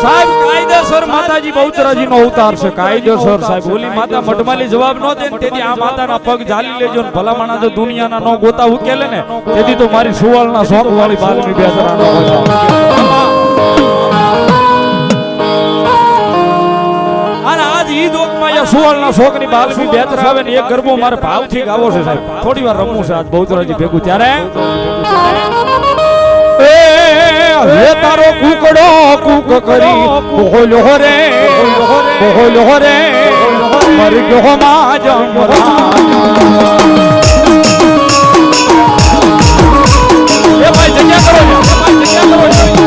સાહેબ કાયદેસર માતાજી બહુચરાજી નો અવતાર છે કાયદેસર સાહેબ ઓલી માતા મઢમાલી જવાબ ન દે ને તેથી આ માતાના પગ ઝાલી લેજો ને ભલા માણસ જો દુનિયાના નો ગોતા ઉકેલે ને તેથી તો મારી સુવાળના શોખ વાળી બાલમી બેસરાનો અને આજ ઈ દોકમાં યા સુવાળના શોખની બાલમી બેસરા આવે ને એક ગરબો મારે ભાવથી ગાવો છે સાહેબ થોડી વાર રમવું છે આજ બહુચરાજી ભેગું ત્યારે હે તારો કુકડો કુક કરી બોલ્યો રે મરી ગયો માં જમરા એ ભાઈ જગ્યા કરો